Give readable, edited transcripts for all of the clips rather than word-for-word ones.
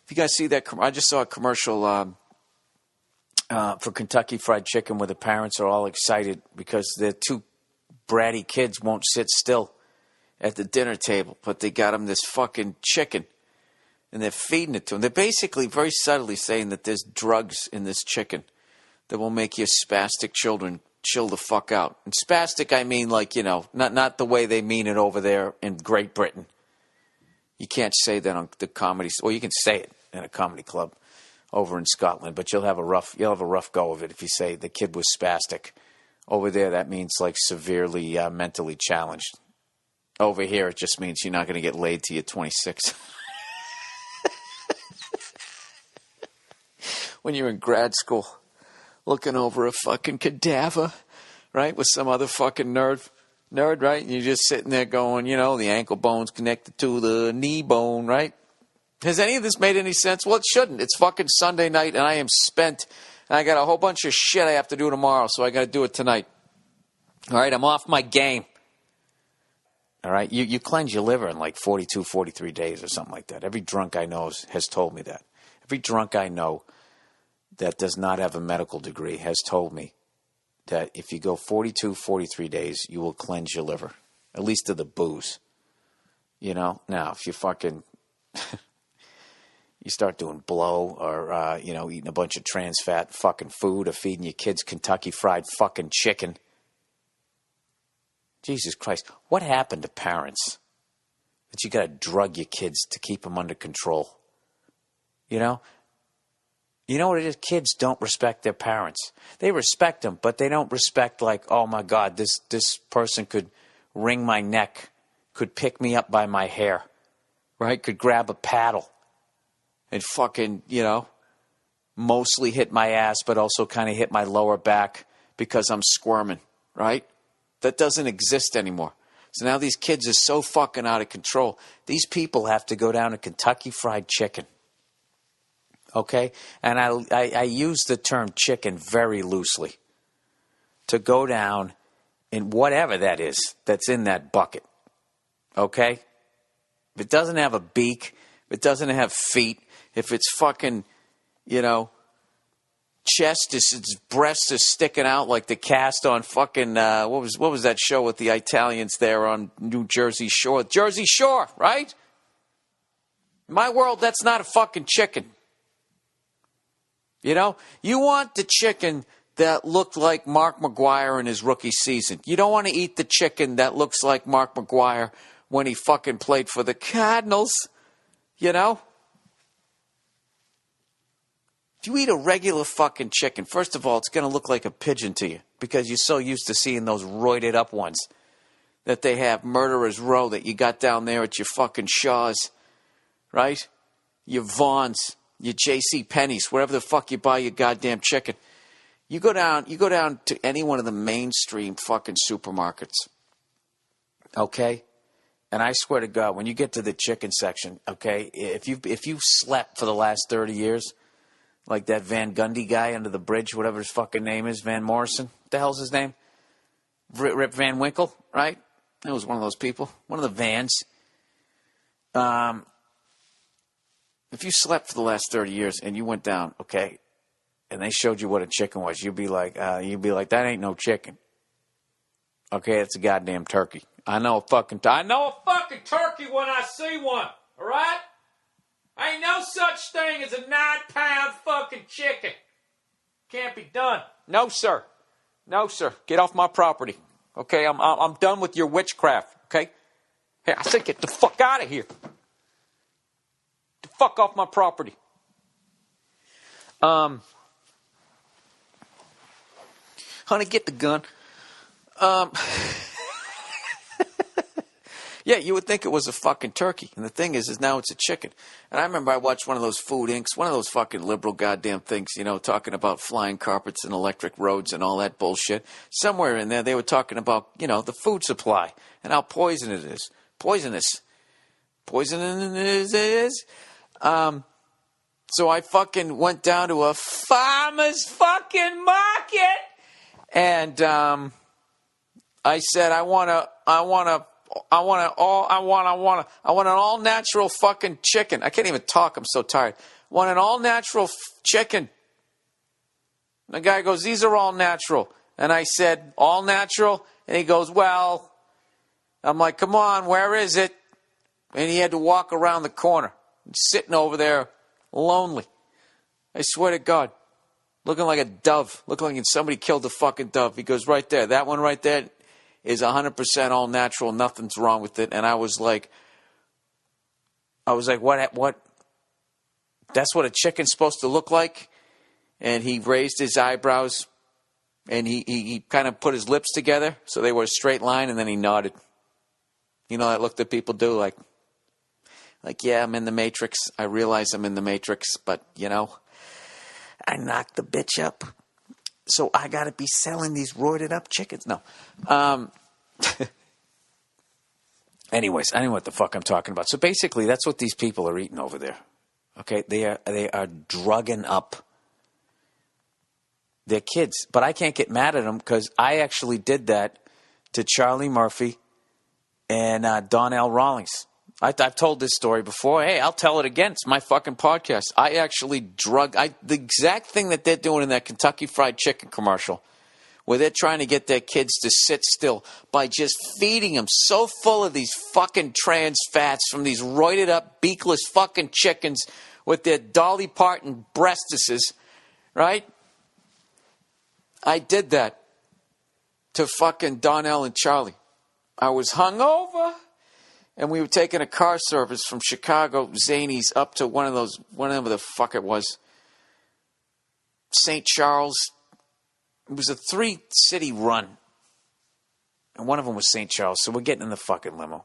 If you guys see that, I just saw a commercial for Kentucky Fried Chicken where the parents are all excited because their two bratty kids won't sit still at the dinner table, but they got them this fucking chicken, and they're feeding it to them. They're basically very subtly saying that there's drugs in this chicken that will make your spastic children chill the fuck out. And spastic, I mean like, not the way they mean it over there in Great Britain. You can't say that on the comedy, or you can say it in a comedy club over in Scotland, but you'll have a rough go of it if you say the kid was spastic. Over there, that means like severely mentally challenged. Over here, it just means you're not going to get laid till you're 26. When you're in grad school, looking over a fucking cadaver, right, with some other fucking nerd, right? And you're just sitting there going, the ankle bone's connected to the knee bone, right? Has any of this made any sense? Well, it shouldn't. It's fucking Sunday night, and I am spent, and I got a whole bunch of shit I have to do tomorrow, so I got to do it tonight. All right, I'm off my game. All right, you cleanse your liver in like 42, 43 days or something like that. Every drunk I know has told me that. Every drunk I know that does not have a medical degree has told me that if you go 42, 43 days, you will cleanse your liver, at least of the booze. Now, if you fucking, you start doing blow or, eating a bunch of trans fat fucking food or feeding your kids Kentucky Fried fucking chicken. Jesus Christ, what happened to parents that you got to drug your kids to keep them under control? You know what it is? Kids don't respect their parents. They respect them, but they don't respect like, oh my God, this person could wring my neck, could pick me up by my hair, right? Could grab a paddle and fucking, mostly hit my ass, but also kind of hit my lower back because I'm squirming, right? That doesn't exist anymore. So now these kids are so fucking out of control. These people have to go down to Kentucky Fried Chicken. Okay? And I use the term chicken very loosely. To go down in whatever that is that's in that bucket. Okay? If it doesn't have a beak, if it doesn't have feet, if it's fucking, chest is, its breast is sticking out like the cast on fucking, what was that show with the Italians there on New Jersey Shore? Jersey Shore, right? In my world, that's not a fucking chicken. You want the chicken that looked like Mark McGwire in his rookie season. You don't want to eat the chicken that looks like Mark McGwire when he fucking played for the Cardinals, If you eat a regular fucking chicken, first of all, it's going to look like a pigeon to you because you're so used to seeing those roided up ones that they have, Murderer's Row, that you got down there at your fucking Shaw's, right? Your Vaughn's, your J.C. Penney's, wherever the fuck you buy your goddamn chicken. You go down to any one of the mainstream fucking supermarkets, okay? And I swear to God, when you get to the chicken section, okay, if you've slept for the last 30 years, like that Van Gundy guy under the bridge, whatever his fucking name is, Van Morrison. What the hell's his name? Rip Van Winkle, right? That was one of those people. One of the Vans. If you slept for the last 30 years and you went down, okay, and they showed you what a chicken was, you'd be like, that ain't no chicken. Okay, it's a goddamn turkey. I know a fucking turkey when I see one, all right? Ain't no such thing as a 9-pound fucking chicken. Can't be done. No, sir. No, sir. Get off my property. Okay, I'm done with your witchcraft. Okay? Hey, I said get the fuck out of here. Get the fuck off my property. Honey, get the gun. Yeah, you would think it was a fucking turkey. And the thing is now it's a chicken. And I remember I watched one of those Food Incs, one of those fucking liberal goddamn things, talking about flying carpets and electric roads and all that bullshit. Somewhere in there they were talking about, the food supply and how poisonous it is. Poisonous it is. So I fucking went down to a farmer's fucking market and I said, I want a I want an all natural fucking chicken. I can't even talk. I'm so tired. I want an all natural chicken. And the guy goes, these are all natural. And I said, all natural? And he goes, well, I'm like, come on, where is it? And he had to walk around the corner, sitting over there, lonely. I swear to God, looking like a dove, looking like somebody killed a fucking dove. He goes, right there, that one right there is 100% all natural, nothing's wrong with it. And I was like, what? That's what a chicken's supposed to look like? And he raised his eyebrows, and he kind of put his lips together so they were a straight line, and then he nodded. You know that look that people do, like, yeah, I'm in the Matrix. I realize I'm in the Matrix, but, you know, I knocked the bitch up. So I got to be selling these roided up chickens. No. Anyways, I don't know what the fuck I'm talking about. So basically, that's what these people are eating over there. Okay? They are drugging up their kids. But I can't get mad at them because I actually did that to Charlie Murphy and Donnell Rawlings. I've told this story before. Hey, I'll tell it again. It's my fucking podcast. I actually the exact thing that they're doing in that Kentucky Fried Chicken commercial, where they're trying to get their kids to sit still by just feeding them so full of these fucking trans fats from these roided up, beakless fucking chickens with their Dolly Parton breastises, right? I did that to fucking Donnell and Charlie. I was hungover. And we were taking a car service from Chicago, Zanies, up to whatever the fuck it was, St. Charles. It was a 3-city run. And one of them was St. Charles, so we're getting in the fucking limo.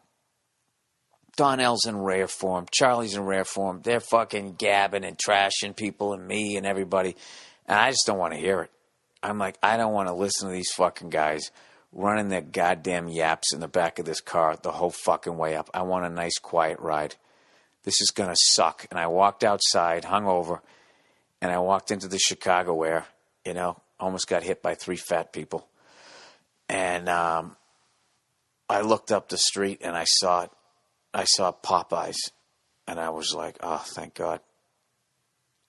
Donnell's in rare form. Charlie's in rare form. They're fucking gabbing and trashing people and me and everybody. And I just don't want to hear it. I'm like, I don't want to listen to these fucking guys running their goddamn yaps in the back of this car the whole fucking way up. I want a nice, quiet ride. This is going to suck. And I walked outside, hungover, and I walked into the Chicago Air, you know, almost got hit by 3 fat people. And I looked up the street, and I saw Popeyes, and I was like, oh, thank God.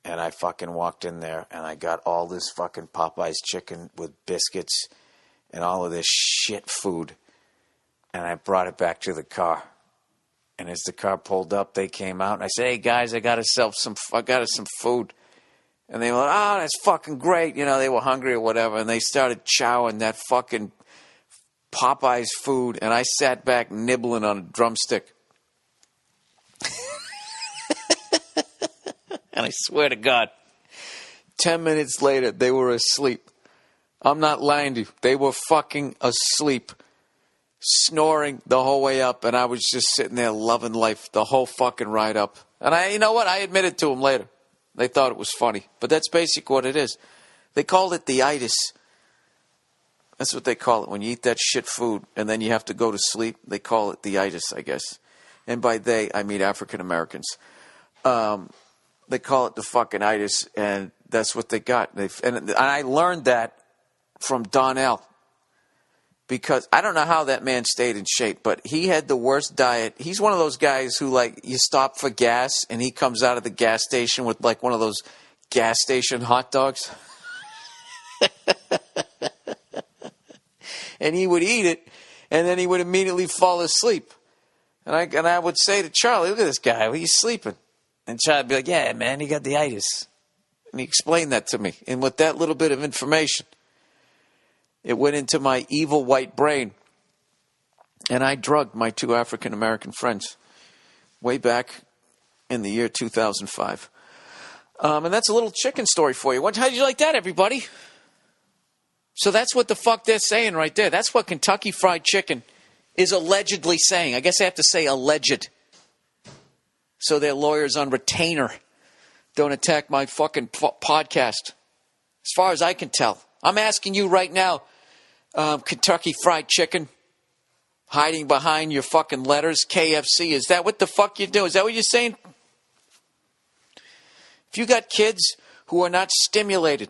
And I fucking walked in there, and I got all this fucking Popeyes chicken with biscuits and all of this shit food, and I brought it back to the car. And as the car pulled up, they came out, and I said, hey, guys, I got us some food. And they were, oh, that's fucking great. You know, they were hungry or whatever, and they started chowing that fucking Popeyes food, and I sat back nibbling on a drumstick. And I swear to God, 10 minutes later, they were asleep. I'm not lying to you. They were fucking asleep, snoring the whole way up, and I was just sitting there loving life the whole fucking ride up. And you know what? I admitted to them later. They thought it was funny, but that's basically what it is. They called it the itis. That's what they call it. When you eat that shit food and then you have to go to sleep, they call it the itis, I guess. And by they, I mean African Americans. They call it the fucking itis, and that's what they got. And I learned that from Donnell, because I don't know how that man stayed in shape, but he had the worst diet. He's one of those guys who, like, you stop for gas and he comes out of the gas station with like one of those gas station hot dogs. And he would eat it, and then he would immediately fall asleep. And I would say to Charlie, look at this guy, he's sleeping. And Charlie would be like, yeah, man, he got the itis. And he explained that to me. And with that little bit of information, it went into my evil white brain. And I drugged my 2 African-American friends way back in the year 2005. And that's a little chicken story for you. How did you like that, everybody? So that's what the fuck they're saying right there. That's what Kentucky Fried Chicken is allegedly saying. I guess I have to say alleged, so their lawyers on retainer don't attack my fucking podcast. As far as I can tell. I'm asking you right now, Kentucky Fried Chicken, hiding behind your fucking letters, KFC, is that what the fuck you do? Is that what you're saying? If you got kids who are not stimulated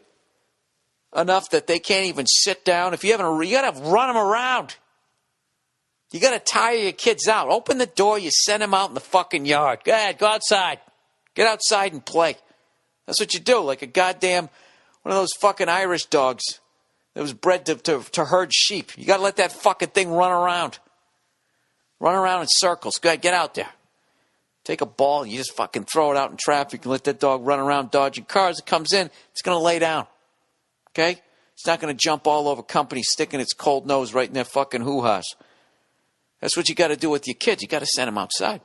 enough that they can't even sit down, if you haven't, you gotta run them around. You got to tire your kids out. Open the door. You send them out in the fucking yard. Go ahead. Go outside. Get outside and play. That's what you do. Like a goddamn one of those fucking Irish dogs that was bred to herd sheep. You got to let that fucking thing run around. Run around in circles. Go ahead. Get out there. Take a ball. You just fucking throw it out in traffic and let that dog run around dodging cars. It comes in. It's going to lay down. Okay? It's not going to jump all over companies sticking its cold nose right in their fucking hoo-ha's. That's what you got to do with your kids. You got to send them outside.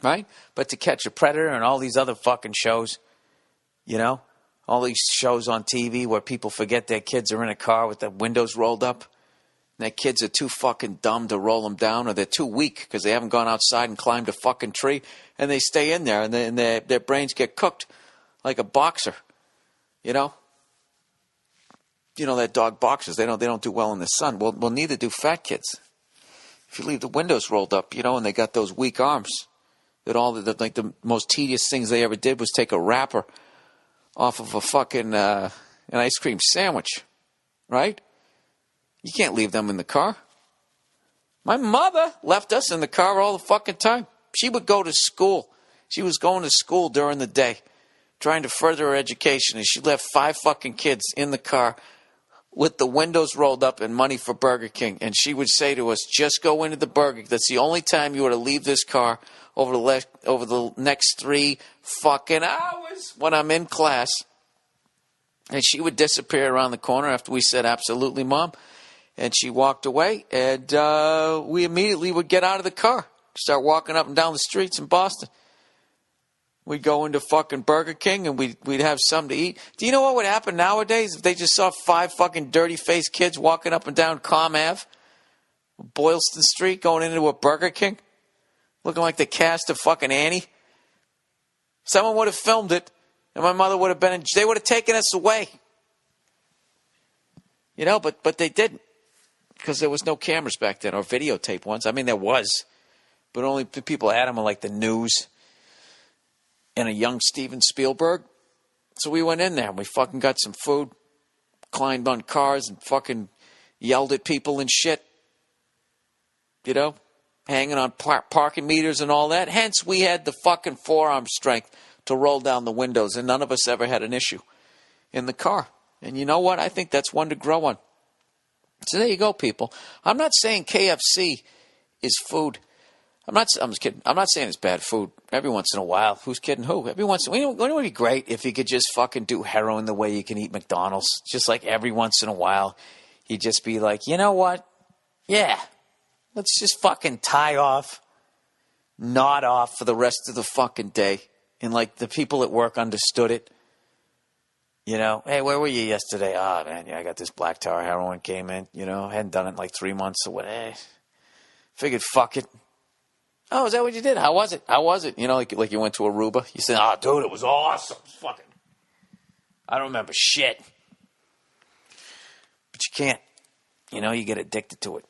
Right? But To Catch a Predator and all these other fucking shows, you know, all these shows on TV where people forget their kids are in a car with the windows rolled up. And their kids are too fucking dumb to roll them down, or they're too weak because they haven't gone outside and climbed a fucking tree, and they stay in there, and their brains get cooked like a boxer, you know? You know that dog boxers, they don't do well in the sun. Well, neither do fat kids. If you leave the windows rolled up, you know, and they got those weak arms, that the most tedious things they ever did was take a wrapper off of a fucking an ice cream sandwich, right? You can't leave them in the car. My mother left us in the car all the fucking time. She would go to school. She was going to school during the day, trying to further her education, and she left 5 fucking kids in the car with the windows rolled up and money for Burger King. And she would say to us, just go into the Burger King. That's the only time you were to leave this car over the next 3 fucking hours when I'm in class. And she would disappear around the corner after we said, absolutely, Mom. And she walked away, and we immediately would get out of the car, start walking up and down the streets in Boston. We'd go into fucking Burger King, and we'd have something to eat. Do you know what would happen nowadays if they just saw 5 fucking dirty-faced kids walking up and down Comm Ave, Boylston Street, going into a Burger King, looking like the cast of fucking Annie? Someone would have filmed it, and my mother would have been they would have taken us away. You know, but they didn't. Because there was no cameras back then, or videotape ones. I mean, there was. But only the people had them were like the news and a young Steven Spielberg. So we went in there, and we fucking got some food, climbed on cars, and fucking yelled at people and shit. You know? Hanging on parking meters and all that. Hence, we had the fucking forearm strength to roll down the windows, and none of us ever had an issue in the car. And you know what? I think that's one to grow on. So there you go, people. I'm not saying KFC is food. I'm just kidding. I'm not saying it's bad food. Every once in a while. Who's kidding who? Every once in a while. Wouldn't it be great if you could just fucking do heroin the way you can eat McDonald's? Just like every once in a while, you'd just be like, you know what? Yeah. Let's just fucking tie off, nod off for the rest of the fucking day. And like the people at work understood it. You know, hey, where were you yesterday? Oh, man, yeah, I got this black tar heroin came in. You know, I hadn't done it in like 3 months or what. Figured, fuck it. Oh, is that what you did? How was it? How was it? You know, like you went to Aruba. You said, oh, dude, it was awesome. Fucking, I don't remember shit. But you can't. You know, you get addicted to it.